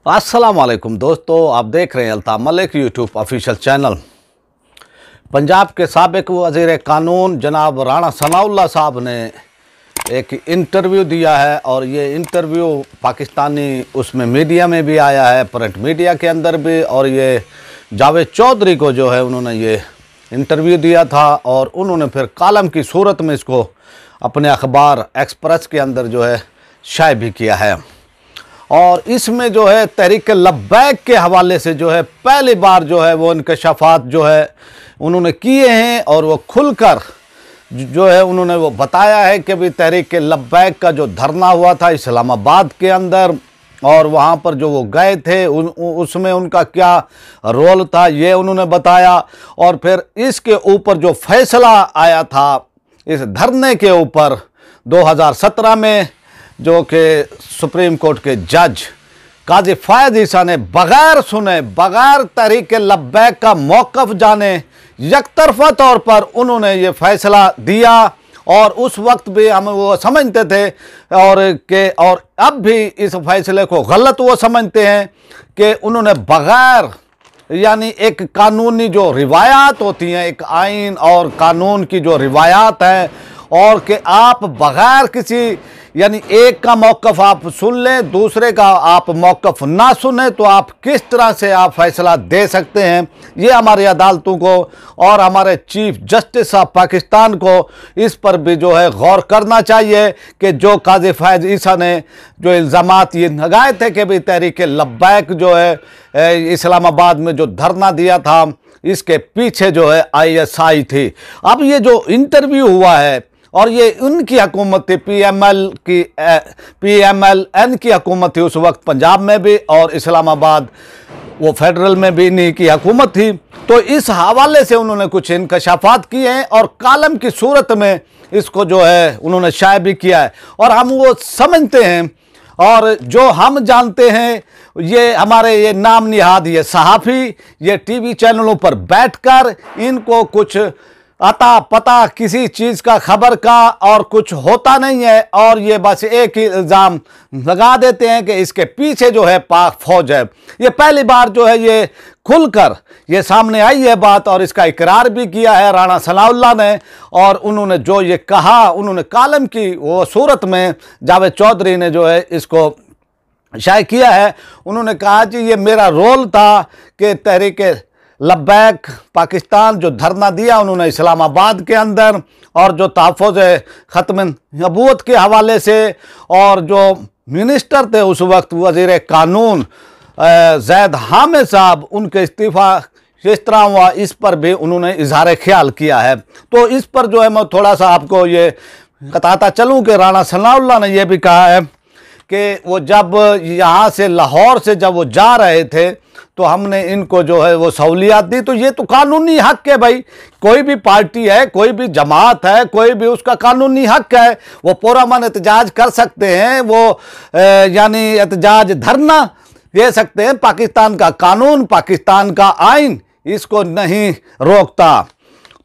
अस्सलाम वालेकुम दोस्तों, आप देख रहे हैं Altaf Malik YouTube official channel. Punjab के साबिक वज़ीर कानून जनाब राणा सनाउल्लाह साहब ने एक इंटरव्यू दिया है और ये इंटरव्यू पाकिस्तानी उसमें मीडिया में भी आया है, प्रिंट मीडिया के अंदर भी। और ये जावेद चौधरी को जो है उन्होंने ये इंटरव्यू दिया था और उन्होंने फिर कालम की सूरत में इसको अपने अखबार एक्सप्रेस के अंदर जो है शाये भी किया है। और इसमें जो है तहरीक लब्बैक के हवाले से जो है पहली बार जो है वो इंकशाफात जो है उन्होंने किए हैं और वो खुलकर जो है उन्होंने वो बताया है कि भी तहरीक लब्बैक का जो धरना हुआ था इस्लामाबाद के अंदर और वहाँ पर जो वो गए थे उसमें उनका क्या रोल था ये उन्होंने बताया। और फिर इसके ऊपर जो फैसला आया था इस धरने के ऊपर 2017 में, जो कि सुप्रीम कोर्ट के जज काजी फ़ायज़ ईसा ने बग़ैर सुने, बग़ैर तहरीक लब्बैक का मौक़िफ़ जाने यकतरफ़ा तौर पर उन्होंने ये फ़ैसला दिया। और उस वक्त भी हम वो समझते थे और अब भी इस फैसले को गलत वो समझते हैं कि उन्होंने बग़ैर यानी एक कानूनी जो रिवायात होती हैं, एक आइन और कानून की जो रिवायात हैं, और कि आप बग़ैर किसी यानी एक का मौक़िफ़ आप सुन लें, दूसरे का आप मौक़िफ़ ना सुने, तो आप किस तरह से आप फ़ैसला दे सकते हैं। ये हमारी अदालतों को और हमारे चीफ जस्टिस ऑफ पाकिस्तान को इस पर भी जो है गौर करना चाहिए कि जो काजी फ़ायज़ ईसा ने जो इल्ज़ामात ये लगाए थे कि भाई तहरीक लब्बैक जो है इस्लामाबाद में जो धरना दिया था इसके पीछे जो है ISI थी। अब ये जो इंटरव्यू हुआ है और ये उनकी हुकूमत थी, PMLN की हुकूमत थी उस वक्त पंजाब में भी और इस्लामाबाद वो फेडरल में भी इन्हीं की हुकूमत थी। तो इस हवाले से उन्होंने कुछ इंकशाफात किए हैं और कालम की सूरत में इसको जो है उन्होंने शाये भी किया है। और हम वो समझते हैं और जो हम जानते हैं, ये हमारे ये नाम निहाद ये सहाफ़ी ये TV चैनलों पर बैठकर इनको कुछ अता पता किसी चीज़ का खबर का और कुछ होता नहीं है और ये बस एक ही इल्ज़ाम लगा देते हैं कि इसके पीछे जो है पाक फ़ौज है। ये पहली बार जो है ये खुलकर ये सामने आई है बात और इसका इकरार भी किया है राणा सनाउल्लाह ने। और उन्होंने जो ये कहा, उन्होंने कालम की वो सूरत में जावेद चौधरी ने जो है इसको शाये किया है। उन्होंने कहा कि ये मेरा रोल था कि तहरीक लब्बैक पाकिस्तान जो धरना दिया उन्होंने इस्लामाबाद के अंदर और जो तहफ़्फ़ुज़ ख़त्म नबूवत के हवाले से, और जो मिनिस्टर थे उस वक्त वज़ीर कानून ज़ैद हामिद साहब, उनके इस्तीफ़ा किस तरह हुआ इस पर भी उन्होंने इज़हार ख्याल किया है। तो इस पर जो है मैं थोड़ा सा आपको ये बताता चलूँ कि राणा सनाउल्लाह ने यह भी कहा है कि वो जब यहाँ से लाहौर से जब वो जा रहे थे तो हमने इनको जो है वो सहूलियात दी। तो ये तो कानूनी हक़ है भाई, कोई भी पार्टी है, कोई भी जमात है, कोई भी उसका कानूनी हक़ है, वो पुरअमन एहतजाज कर सकते हैं, वो यानी एहतजाज धरना दे सकते हैं। पाकिस्तान का कानून, पाकिस्तान का आइन इसको नहीं रोकता।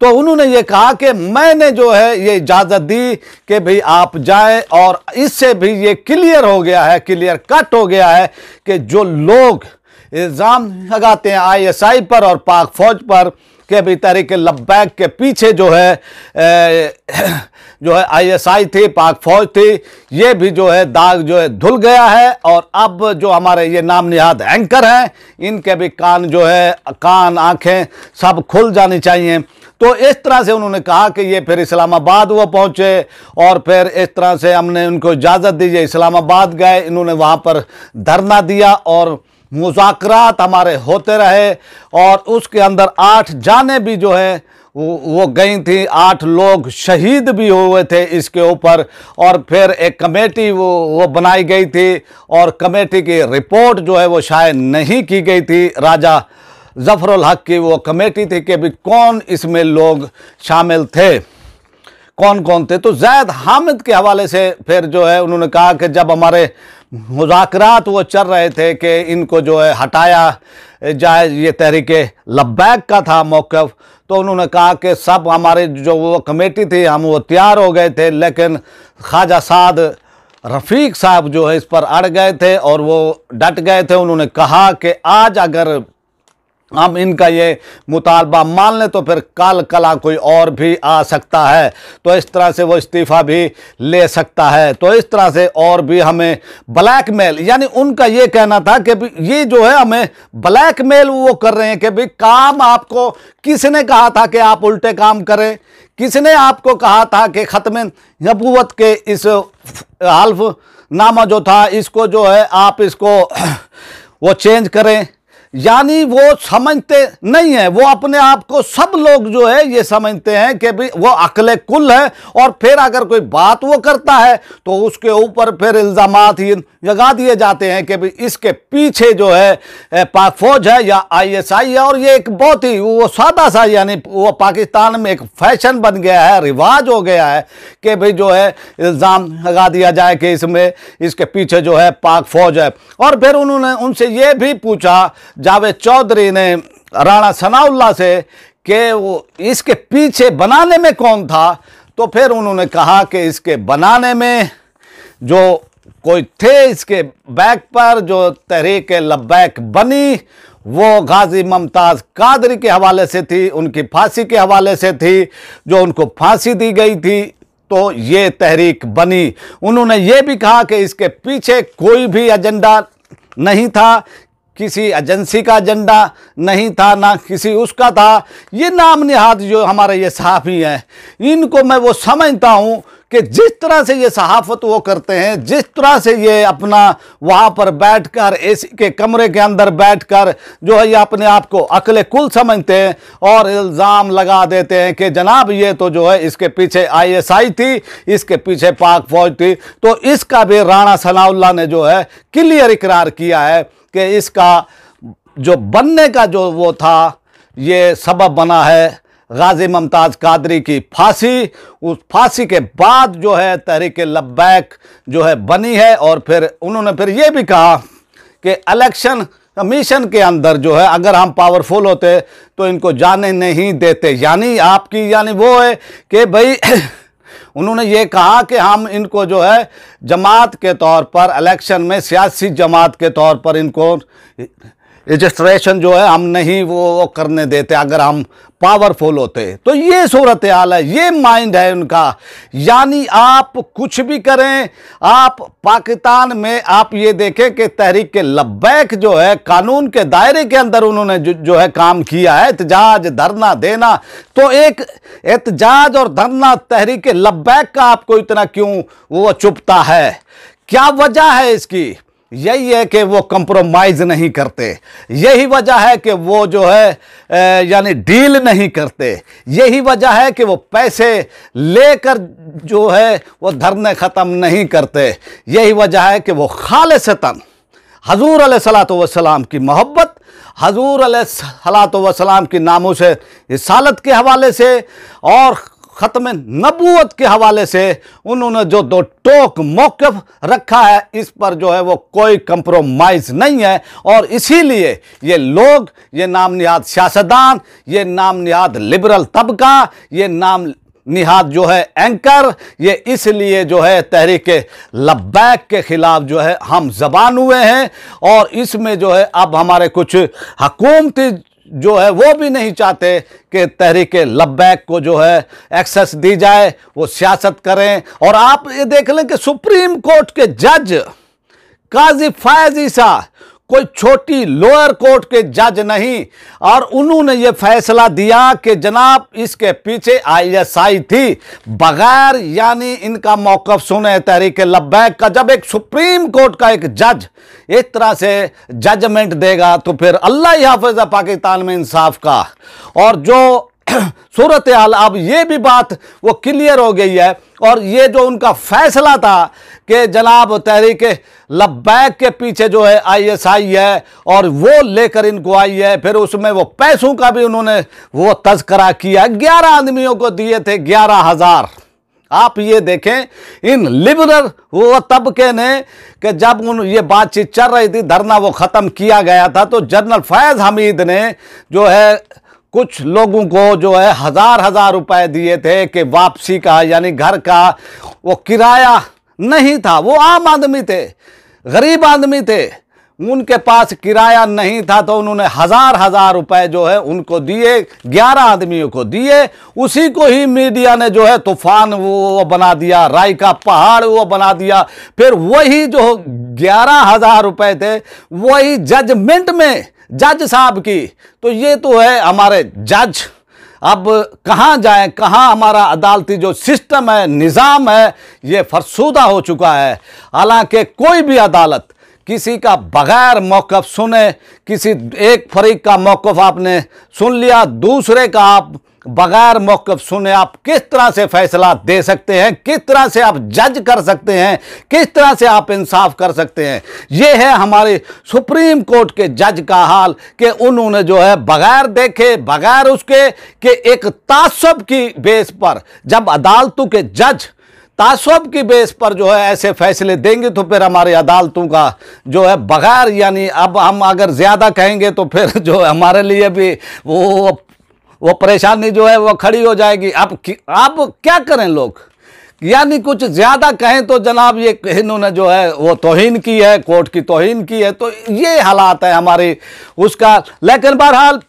तो उन्होंने ये कहा कि मैंने जो है ये इजाज़त दी कि भाई आप जाएं, और इससे भी ये क्लियर हो गया है, क्लियर कट हो गया है कि जो लोग इल्ज़ाम लगाते हैं ISI पर और पाक फ़ौज पर कि भाई तहरीक लब्बैक के पीछे जो है ISI थी, पाक फ़ौज थी, ये भी जो है दाग जो है धुल गया है। और अब जो हमारे ये नाम निहाद एंकर हैं इनके भी कान जो है, कान आँखें सब खुल जानी चाहिए। तो इस तरह से उन्होंने कहा कि ये फिर इस्लामाबाद वो पहुँचे और फिर इस तरह से हमने उनको इजाज़त दी, ये इस्लामाबाद गए, इन्होंने वहाँ पर धरना दिया और मुज़ाकरात हमारे होते रहे। और उसके अंदर 8 जानें भी जो है वो गई थी, 8 लोग शहीद भी हुए थे इसके ऊपर। और फिर एक कमेटी वो बनाई गई थी और कमेटी की रिपोर्ट जो है वो शायद नहीं की गई थी। राजा ज़फ़रुल हक़ की वो कमेटी थी कि भी कौन इसमें लोग शामिल थे, कौन कौन थे। तो ज़ैद हामिद के हवाले से फिर जो है उन्होंने कहा कि जब हमारे मुज़ाकरात वो चल रहे थे कि इनको जो है हटाया जाए, ये तहरीक लब्बैक का था मौक़िफ़, तो उन्होंने कहा कि सब हमारे जो वो कमेटी थी हम वो तैयार हो गए थे, लेकिन ख्वाजा साद रफ़ीक साहब जो है इस पर अड़ गए थे और वो डट गए थे। उन्होंने कहा कि आज अगर हम इनका ये मुतालबा मान लें तो फिर कल कला कोई और भी आ सकता है, तो इस तरह से वो इस्तीफ़ा भी ले सकता है। तो इस तरह से और भी हमें ब्लैकमेल, यानी उनका ये कहना था कि ये जो है हमें ब्लैकमेल वो कर रहे हैं कि भाई काम आपको किसने कहा था कि आप उल्टे काम करें, किसने आपको कहा था कि ख़त्म नबूवत के इस हल्फनामा जो था इसको जो है आप इसको वो चेंज करें। यानी वो समझते नहीं है, वो अपने आप को सब लोग जो है ये समझते हैं कि भाई वो अक्ल कुल है, और फिर अगर कोई बात वो करता है तो उसके ऊपर फिर इल्ज़ामात ही लगा दिए जाते हैं कि भाई इसके पीछे जो है पाक फौज है या ISI है। और ये एक बहुत ही वो सादा सा, यानी वो पाकिस्तान में एक फैशन बन गया है, रिवाज हो गया है कि भाई जो है इल्ज़ाम लगा दिया जाए कि इसमें इसके पीछे जो है पाक फौज है। और फिर उन्होंने उनसे ये भी पूछा जावेद चौधरी ने राणा सनाउल्लाह से कि वो इसके पीछे बनाने में कौन था, तो फिर उन्होंने कहा कि इसके बनाने में जो कोई थे इसके बैक पर जो तहरीक लब्बैक बनी वो गाजी मुमताज़ कादरी के हवाले से थी, उनकी फांसी के हवाले से थी, जो उनको फांसी दी गई थी तो ये तहरीक बनी। उन्होंने ये भी कहा कि इसके पीछे कोई भी एजेंडा नहीं था, किसी एजेंसी का एजेंडा नहीं था, ना किसी उसका था। ये नाम निहाद जो हमारे ये सहाफ़ी हैं, इनको मैं वो समझता हूँ कि जिस तरह से ये सहाफ़त वो करते हैं, जिस तरह से ये अपना वहाँ पर बैठकर एसी के कमरे के अंदर बैठकर जो है ये अपने आप को अक्ल कुल समझते हैं और इल्ज़ाम लगा देते हैं कि जनाब ये तो जो है इसके पीछे ISI थी, इसके पीछे पाक फौज थी। तो इसका भी राणा सनाउल्लाह ने जो है क्लियर इकरार किया है कि इसका जो बनने का जो वो था, ये सबब बना है गाजी मुमताज़ कादरी की फांसी। उस फांसी के बाद जो है तहरीक लब्बैक जो है बनी है। और फिर उन्होंने फिर ये भी कहा कि इलेक्शन कमीशन के अंदर जो है अगर हम पावरफुल होते तो इनको जाने नहीं देते। यानी आपकी यानी वो है कि भाई उन्होंने ये कहा कि हम इनको जो है जमात के तौर पर इलेक्शन में सियासी जमात के तौर पर इनको रजिस्ट्रेशन जो है हम नहीं वो करने देते अगर हम पावरफुल होते। तो ये सूरत हाल है, ये माइंड है उनका। यानी आप कुछ भी करें, आप पाकिस्तान में आप ये देखें कि तहरीक लब्बैक जो है कानून के दायरे के अंदर उन्होंने जो है काम किया है, एहतजाज धरना देना। तो एक एहतजाज और धरना तहरीक लब्बैक का आपको इतना क्यों वो चुभता है, क्या वजह है इसकी? यही है कि वो कंप्रोमाइज़ नहीं करते, यही वजह है कि वो जो है यानी डील नहीं करते, यही वजह है कि वो पैसे लेकर जो है वो धरने ख़त्म नहीं करते, यही वजह है कि वो खालिसतन हजूर अलैहिस्सलातु वस्सलाम की मोहब्बत, हजूर अलैहिस्सलातु वस्सलाम की नामूस रिसालत के हवाले से और ख़त्म नबूवत के हवाले से उन्होंने जो दो टोक मौक़िफ़ रखा है, इस पर जो है वो कोई कंप्रोमाइज़ नहीं है। और इसीलिए ये लोग, ये नाम निहाद सियासतदान, ये नाम निहाद लिबरल तबका, ये नाम निहाद जो है एंकर, ये इसलिए जो है तहरीक लब्बैक के ख़िलाफ़ जो है हम ज़बान हुए हैं। और इसमें जो है अब हमारे कुछ हुकूमती जो है वो भी नहीं चाहते कि तहरीक लब्बैक को जो है एक्सेस दी जाए, वो सियासत करें। और आप ये देख लें कि सुप्रीम कोर्ट के जज काजी फैज़ ईसा कोई छोटी लोअर कोर्ट के जज नहीं, और उन्होंने ये फैसला दिया कि जनाब इसके पीछे ISI थी, बगैर यानी इनका मौक़िफ़ सुने तहरीक लब्बैक का। जब एक सुप्रीम कोर्ट का एक जज इस तरह से जजमेंट देगा तो फिर अल्लाह ही हाफ़िज़ पाकिस्तान में इंसाफ का। और जो सूरत हाल अब ये भी बात वो क्लियर हो गई है। और ये जो उनका फैसला था कि जनाब तहरीक लब्बैक के पीछे जो है ISI है और वो लेकर इनको आई है, फिर उसमें वो पैसों का भी उन्होंने वो तज़किरा किया। 11 आदमियों को दिए थे 11,000। आप ये देखें इन लिबरल वो तबके ने कि जब ये बातचीत चल रही थी, धरना वो ख़त्म किया गया था, तो जनरल फैज़ हमीद ने जो है कुछ लोगों को जो है 1000-1000 रुपए दिए थे कि वापसी का, यानी घर का वो किराया नहीं था, वो आम आदमी थे, गरीब आदमी थे, उनके पास किराया नहीं था, तो उन्होंने हजार रुपए जो है उनको दिए, 11 आदमियों को दिए। उसी को ही मीडिया ने जो है तूफान वो बना दिया, राई का पहाड़ वो बना दिया। फिर वही जो 11,000 रुपए थे वही जजमेंट में जज साहब की। तो ये तो है हमारे जज, अब कहाँ जाएं, कहाँ हमारा अदालती जो सिस्टम है, निज़ाम है, ये फरसूदा हो चुका है। हालांकि कोई भी अदालत किसी का बगैर मौक़िफ़ सुने, किसी एक फरीक का मौक़िफ़ आपने सुन लिया, दूसरे का आप बगैर मौक़िफ़ सुने आप किस तरह से फैसला दे सकते हैं, किस तरह से आप जज कर सकते हैं, किस तरह से आप इंसाफ कर सकते हैं। ये है हमारे सुप्रीम कोर्ट के जज का हाल कि उन्होंने जो है बगैर देखे, बगैर उसके कि एक तासुब की बेस पर जब अदालतों के जज तासुब की बेस पर जो है ऐसे फैसले देंगे तो फिर हमारी अदालतों का जो है बगैर, यानी अब हम अगर ज़्यादा कहेंगे तो फिर जो है हमारे लिए भी वो परेशानी जो है वो खड़ी हो जाएगी। अब क्या करें लोग, यानी कुछ ज़्यादा कहें तो जनाब ये इन्होंने जो है वो तौहीन की है, कोर्ट की तौहीन की है। तो ये हालात है हमारी उसका। लेकिन बहरहाल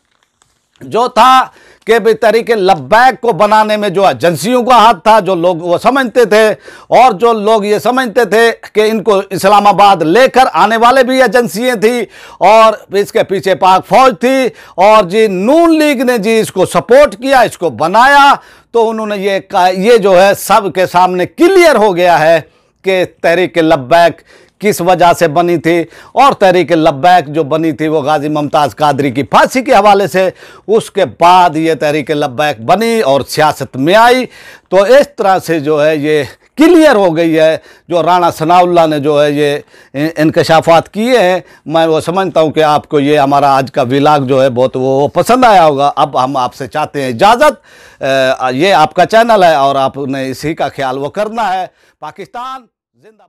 जो था कि भी तरीके लब्बैक को बनाने में जो एजेंसियों का हाथ था, जो लोग वो समझते थे, और जो लोग ये समझते थे कि इनको इस्लामाबाद लेकर आने वाले भी एजेंसियाँ थी, और इसके पीछे पाक फौज थी, और जी नून लीग ने जी इसको सपोर्ट किया, इसको बनाया। तो उन्होंने ये जो है सब के सामने क्लियर हो गया है कि तहरीक लब्बैक किस वजह से बनी थी, और तहरीक लब्बैक जो बनी थी वो गाजी मुमताज़ कादरी की फांसी के हवाले से, उसके बाद ये तहरीक लब्बैक बनी और सियासत में आई। तो इस तरह से जो है ये क्लियर हो गई है। जो राणा सनाउल्लाह ने जो है ये इंकशाफात किए हैं, मैं वो समझता हूँ कि आपको ये हमारा आज का व्लॉग जो है बहुत वो पसंद आया होगा। अब हम आपसे चाहते हैं इजाज़त, ये आपका चैनल है और आपने इसी का ख्याल वो करना है। पाकिस्तान जिंदाबाद।